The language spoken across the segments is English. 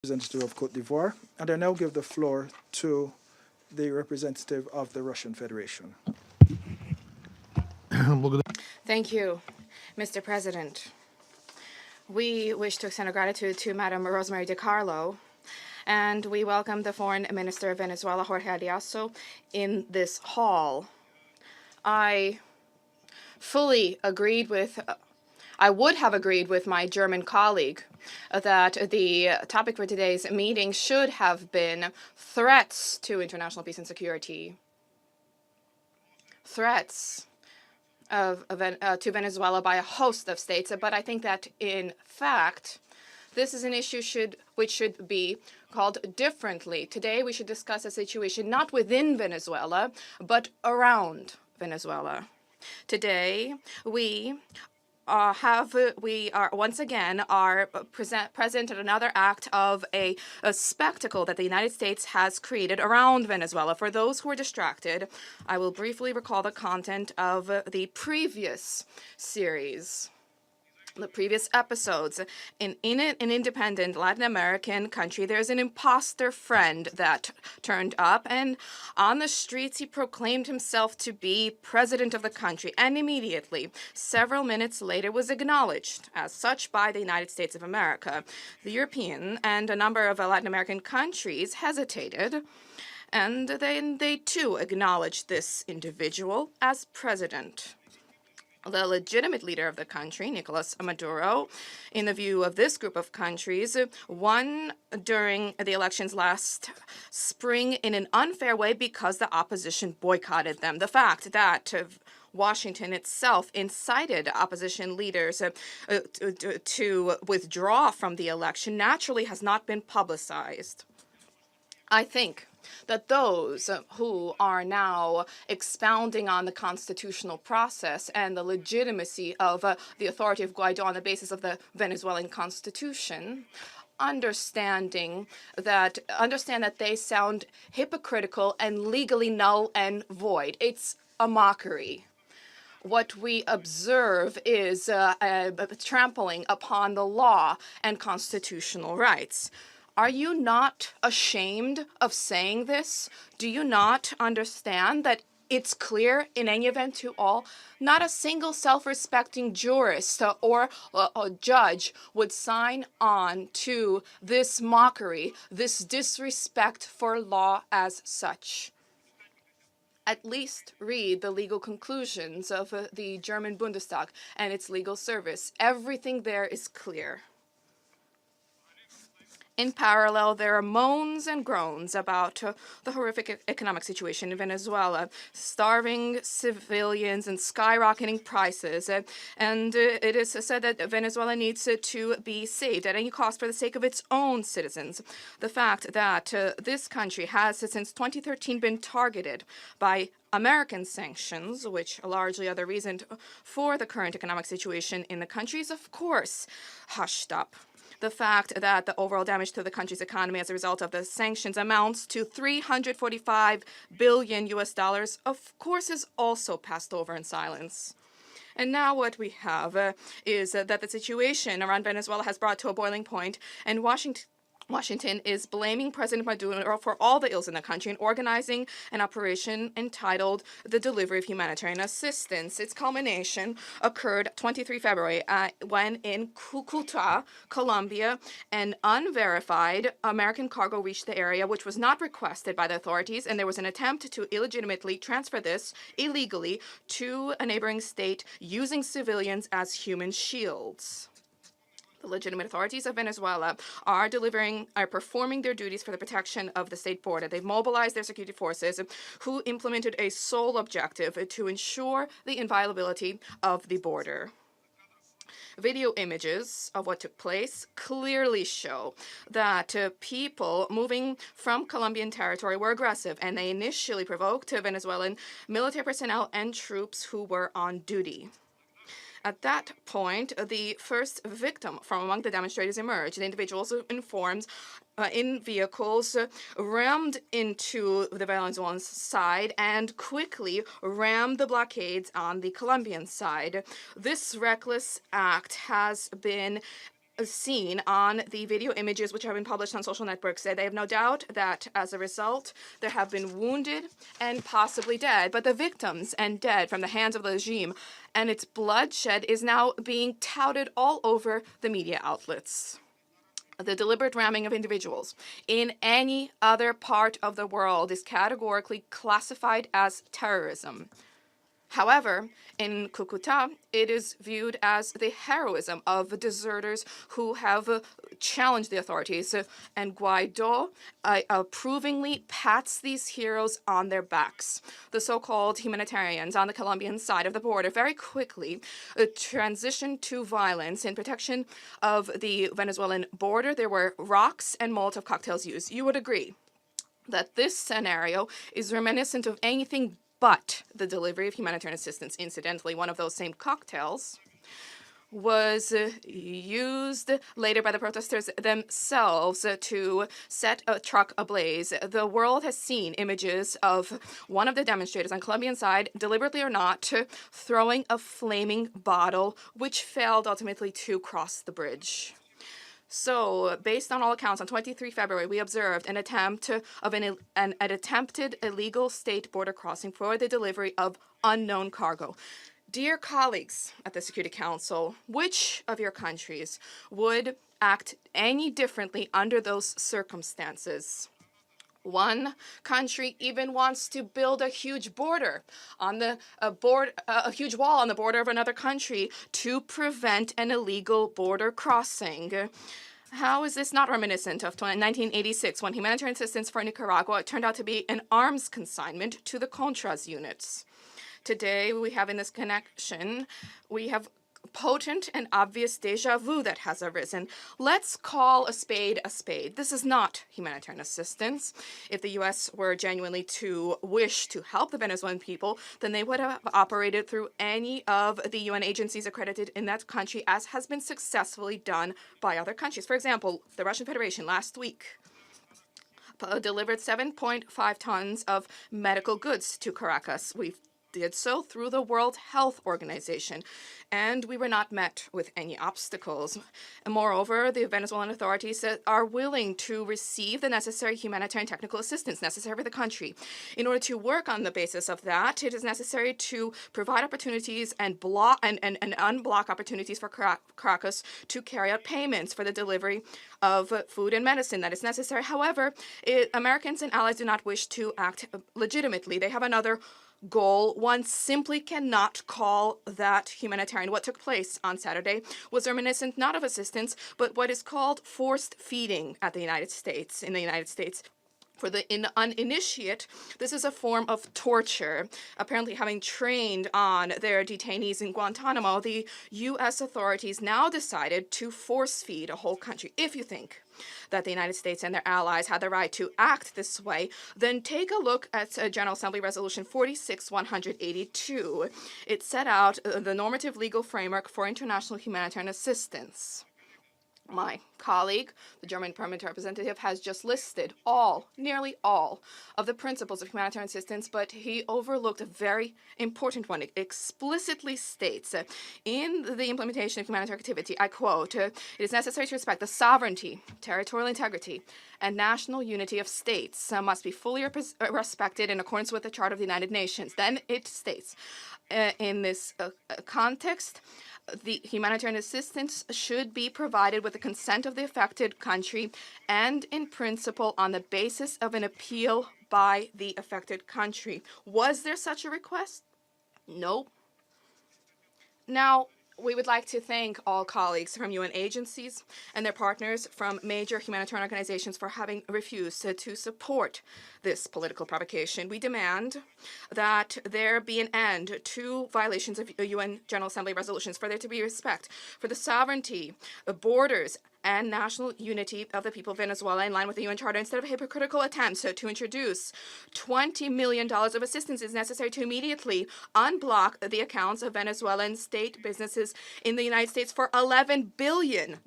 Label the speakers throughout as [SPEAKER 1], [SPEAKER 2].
[SPEAKER 1] Representative of Cote d'Ivoire, and I now give the floor to the representative of the Russian Federation.
[SPEAKER 2] Thank you, Mr. President. We wish to extend our gratitude to Madam Rosemary DiCarlo, and we welcome the Foreign Minister of Venezuela, Jorge Ariaso, in this hall. I would have agreed with my German colleague that the topic for today's meeting should have been threats to international peace and security. Threats to Venezuela by a host of states, but I think that in fact, this is an issue which should be called differently. Today, we should discuss a situation not within Venezuela, but around Venezuela. Today, we are once again present at another act of a spectacle that the United States has created around Venezuela. For those who are distracted, I will briefly recall the content of the previous series. The previous episodes. In an independent Latin American country, there's an imposter friend that turned up, and on the streets he proclaimed himself to be president of the country, and immediately, several minutes later, was acknowledged as such by the United States of America. The European and a number of Latin American countries hesitated, and then they too acknowledged this individual as president. The legitimate leader of the country, Nicolas Maduro, in the view of this group of countries, won during the elections last spring in an unfair way because the opposition boycotted them. The fact that Washington itself incited opposition leaders to withdraw from the election naturally has not been publicized. I think that those who are now expounding on the constitutional process and the legitimacy of the authority of Guaido on the basis of the Venezuelan constitution understand that they sound hypocritical and legally null and void. It's a mockery. What we observe is a trampling upon the law and constitutional rights. Are you not ashamed of saying this? Do you not understand that it's clear in any event to all? Not a single self-respecting jurist or a judge would sign on to this mockery, this disrespect for law as such. At least read the legal conclusions of the German Bundestag and its legal service. Everything there is clear. In parallel, there are moans and groans about the horrific economic situation in Venezuela, starving civilians and skyrocketing prices. And it is said that Venezuela needs to be saved at any cost for the sake of its own citizens. The fact that this country has, since 2013, been targeted by American sanctions, which largely are the reason for the current economic situation in the country, is, of course, hushed up. The fact that the overall damage to the country's economy as a result of the sanctions amounts to $345 billion, of course, is also passed over in silence. And now what we have is that the situation around Venezuela has brought to a boiling point, and Washington is blaming President Maduro for all the ills in the country and organizing an operation entitled the Delivery of Humanitarian Assistance. Its culmination occurred 23 February when in Cucuta, Colombia, an unverified American cargo reached the area, which was not requested by the authorities, and there was an attempt to illegitimately transfer this illegally to a neighboring state using civilians as human shields. The legitimate authorities of Venezuela are performing their duties for the protection of the state border. They've mobilized their security forces, who implemented a sole objective to ensure the inviolability of the border. Video images of what took place clearly show that people moving from Colombian territory were aggressive, and they initially provoked Venezuelan military personnel and troops who were on duty. At that point, the first victim from among the demonstrators emerged. The individuals informed in vehicles rammed into the Venezuelan side and quickly rammed the blockades on the Colombian side. This reckless act has been seen on the video images which have been published on social networks. They have no doubt that as a result, there have been wounded and possibly dead. But the victims and dead from the hands of the regime and its bloodshed is now being touted all over the media outlets. The deliberate ramming of individuals in any other part of the world is categorically classified as terrorism. However, in Cucuta, it is viewed as the heroism of deserters who have challenged the authorities, and Guaido approvingly pats these heroes on their backs. The so-called humanitarians on the Colombian side of the border very quickly transitioned to violence. In protection of the Venezuelan border, there were rocks and Molotov cocktails used. You would agree that this scenario is reminiscent of anything but the delivery of humanitarian assistance. Incidentally, one of those same cocktails was used later by the protesters themselves to set a truck ablaze. The world has seen images of one of the demonstrators on Colombian side, deliberately or not, throwing a flaming bottle, which failed ultimately to cross the bridge. So, based on all accounts, on 23 February, we observed an attempt of an attempted illegal state border crossing for the delivery of unknown cargo. Dear colleagues at the Security Council, which of your countries would act any differently under those circumstances? One country even wants to build a huge border on the a huge wall on the border of another country to prevent an illegal border crossing. How is this not reminiscent of 1986, when humanitarian assistance for Nicaragua turned out to be an arms consignment to the Contras units? Today, we have in this connection, we have potent and obvious deja vu that has arisen. Let's call a spade a spade. This is not humanitarian assistance. If the U.S. were genuinely to wish to help the Venezuelan people, then they would have operated through any of the UN agencies accredited in that country, as has been successfully done by other countries. For example, the Russian Federation last week delivered 7.5 tons of medical goods to Caracas. We did so through the World Health Organization, and we were not met with any obstacles. And moreover, the Venezuelan authorities are willing to receive the necessary humanitarian technical assistance necessary for the country. In order to work on the basis of that, it is necessary to provide opportunities and unblock opportunities for Caracas to carry out payments for the delivery of food and medicine that is necessary. However, Americans and allies do not wish to act legitimately. They have another goal. One simply cannot call that humanitarian. What took place on Saturday was reminiscent not of assistance, but what is called forced feeding in the United States. For the uninitiate, this is a form of torture. Apparently, having trained on their detainees in Guantanamo, the U.S. authorities now decided to force feed a whole country. If you think that the United States and their allies had the right to act this way, then take a look at General Assembly Resolution 46-182. It set out the normative legal framework for international humanitarian assistance. My colleague, the German permanent representative, has just listed nearly all of the principles of humanitarian assistance, but he overlooked a very important one. It explicitly states in the implementation of humanitarian activity, I quote, "It is necessary to respect the sovereignty, territorial integrity, and national unity of states must be fully respected in accordance with the Charter of the United Nations." Then it states, in this context, the humanitarian assistance should be provided with the consent of the affected country and, in principle, on the basis of an appeal by the affected country. Was there such a request? No. Now, we would like to thank all colleagues from UN agencies and their partners from major humanitarian organizations for having refused to support this political provocation. We demand that there be an end to violations of UN General Assembly resolutions, for there to be respect for the sovereignty, borders, and national unity of the people of Venezuela in line with the UN Charter. Instead of hypocritical attempts to introduce $20 million of assistance, is necessary to immediately unblock the accounts of Venezuelan state businesses in the United States for $11 billion.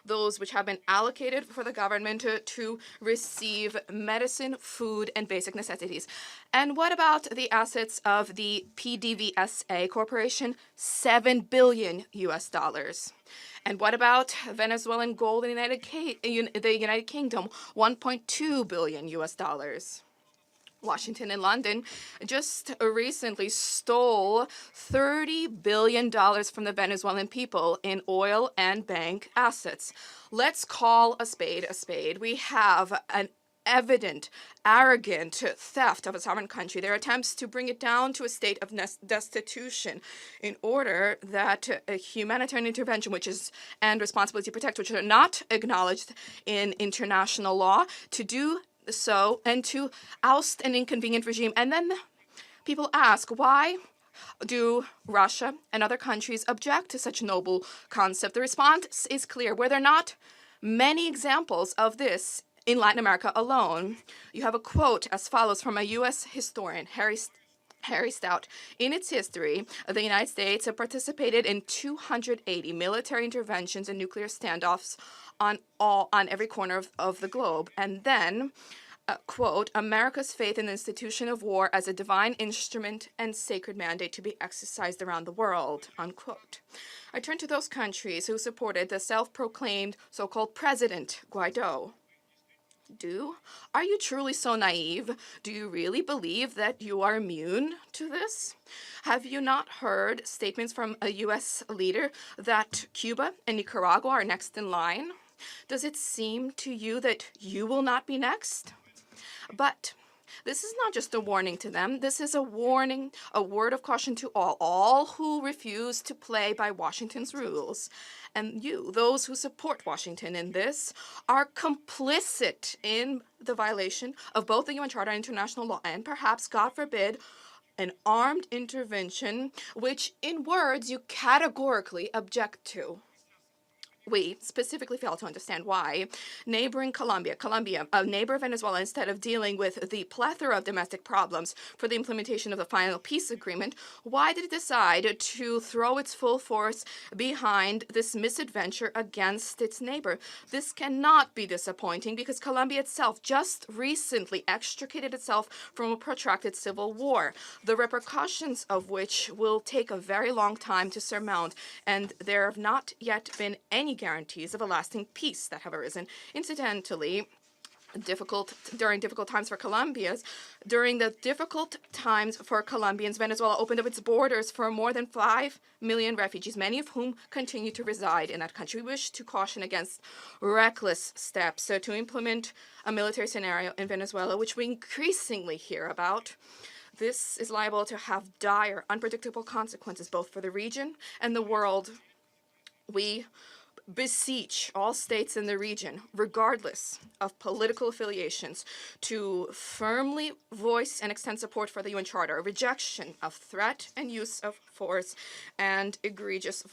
[SPEAKER 2] those which have been allocated for the government to receive medicine, food, and basic necessities. And what about the assets of the PDVSA Corporation? 7 billion US dollars. And what about Venezuelan gold in the United Kingdom? 1.2 billion US dollars. Washington and London just recently stole $30 billion from the Venezuelan people in oil and bank assets. Let's call a spade a spade. We have an evident, arrogant theft of a sovereign country. Their attempts to bring it down to a state of destitution in order that a humanitarian intervention, and responsibility to protect, which are not acknowledged in international law, to do so and to oust an inconvenient regime. And then people ask, why do Russia and other countries object to such noble concept? The response is clear. Were there not many examples of this in Latin America alone? You have a quote as follows from a U.S. historian, Harry Stout. In its history, the United States participated in 280 military interventions and nuclear standoffs on every corner of the globe. And then, quote, America's faith in the institution of war as a divine instrument and sacred mandate to be exercised around the world, unquote. I turn to those countries who supported the self-proclaimed so-called President Guaido. Are you truly so naive? Do you really believe that you are immune to this? Have you not heard statements from a U.S. leader that Cuba and Nicaragua are next in line? Does it seem to you that you will not be next? But this is not just a warning to them. This is a warning, a word of caution to all who refuse to play by Washington's rules. And you, those who support Washington in this, are complicit in the violation of both the UN Charter and international law, and perhaps, God forbid, an armed intervention, which in words you categorically object to. We specifically fail to understand why neighboring Colombia, a neighbor of Venezuela, instead of dealing with the plethora of domestic problems for the implementation of the final peace agreement, why did it decide to throw its full force behind this misadventure against its neighbor? This cannot be disappointing because Colombia itself just recently extricated itself from a protracted civil war, the repercussions of which will take a very long time to surmount, and there have not yet been any guarantees of a lasting peace that have arisen. Incidentally, during difficult times for Colombians, Venezuela opened up its borders for more than 5 million refugees, many of whom continue to reside in that country. We wish to caution against reckless steps to implement a military scenario in Venezuela, which we increasingly hear about. This is liable to have dire, unpredictable consequences both for the region and the world. We beseech all states in the region, regardless of political affiliations, to firmly voice and extend support for the UN Charter, a rejection of threat and use of force, and egregious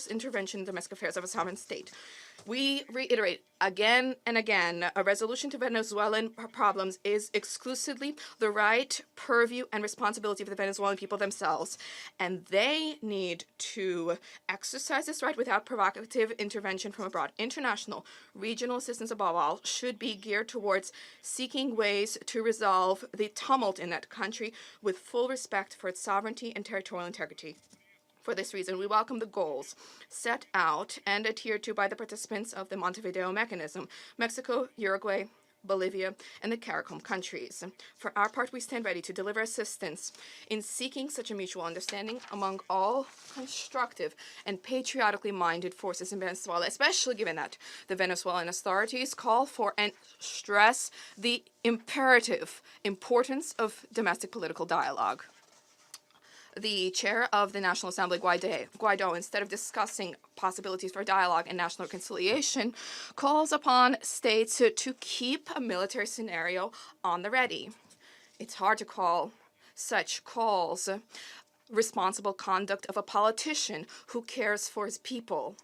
[SPEAKER 2] intervention in domestic affairs of a sovereign state. We reiterate again and again, a resolution to Venezuelan problems is exclusively the right, purview, and responsibility of the Venezuelan people themselves, and they need to exercise this right without provocative intervention from abroad. International, regional assistance above all should be geared towards seeking ways to resolve the tumult in that country with full respect for its sovereignty and territorial integrity. For this reason, we welcome the goals set out and adhered to by the participants of the Montevideo Mechanism, Mexico, Uruguay, Bolivia, and the CARICOM countries. For our part, we stand ready to deliver assistance in seeking such a mutual understanding among all constructive and patriotically minded forces in Venezuela, especially given that the Venezuelan authorities call for and stress the imperative importance of domestic political dialogue. The chair of the National Assembly, Guaido, instead of discussing possibilities for dialogue and national reconciliation, calls upon states to keep a military scenario on the ready. It's hard to call such calls responsible conduct of a politician who cares for his people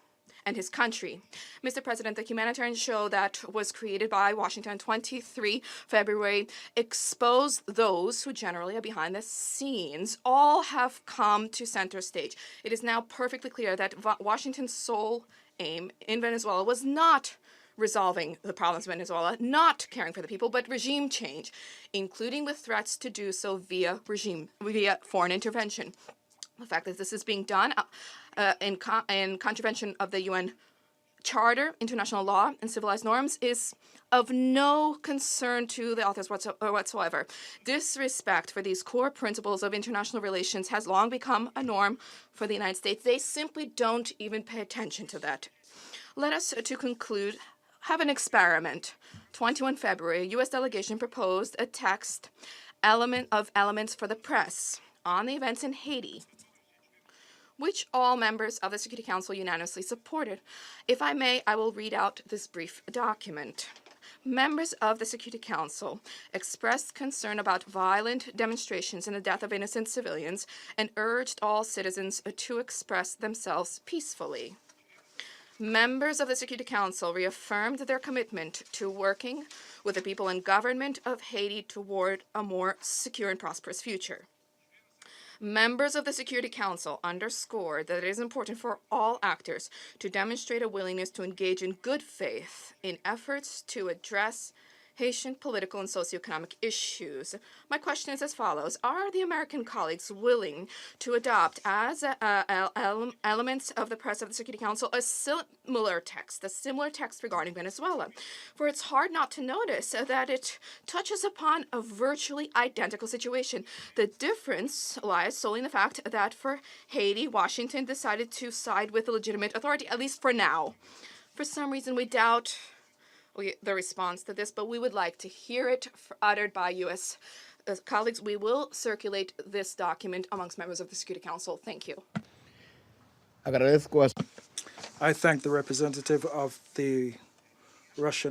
[SPEAKER 2] and his country. Mr. President, the humanitarian show that was created by Washington on 23 February exposed those who generally are behind the scenes. All have come to center stage. It is now perfectly clear that Washington's sole aim in Venezuela was not resolving the problems of Venezuela, not caring for the people, but regime change, including with threats to do so via foreign intervention. The fact that this is being done in contravention of the UN Charter, international law, and civilized norms is of no concern to the authors whatsoever. Disrespect for these core principles of international relations has long become a norm for the United States. They simply don't even pay attention to that. Let us, to conclude, have an experiment. 21 February, a U.S. delegation proposed a text elements for the press on the events in Haiti, which all members of the Security Council unanimously supported. If I may, I will read out this brief document. Members of the Security Council expressed concern about violent demonstrations and the death of innocent civilians and urged all citizens to express themselves peacefully. Members of the Security Council reaffirmed their commitment to working with the people and government of Haiti toward a more secure and prosperous future. Members of the Security Council underscored that it is important for all actors to demonstrate a willingness to engage in good faith in efforts to address Haitian political and socioeconomic issues. My question is as follows. Are the American colleagues willing to adopt as elements of the press of the Security Council a similar text regarding Venezuela? For it's hard not to notice that it touches upon a virtually identical situation. The difference lies solely in the fact that for Haiti, Washington decided to side with the legitimate authority, at least for now. For some reason, we doubt the response to this, but we would like to hear it uttered by U.S. Colleagues. We will circulate this document amongst members of the Security Council. Thank you.
[SPEAKER 1] I thank the representative of the Russian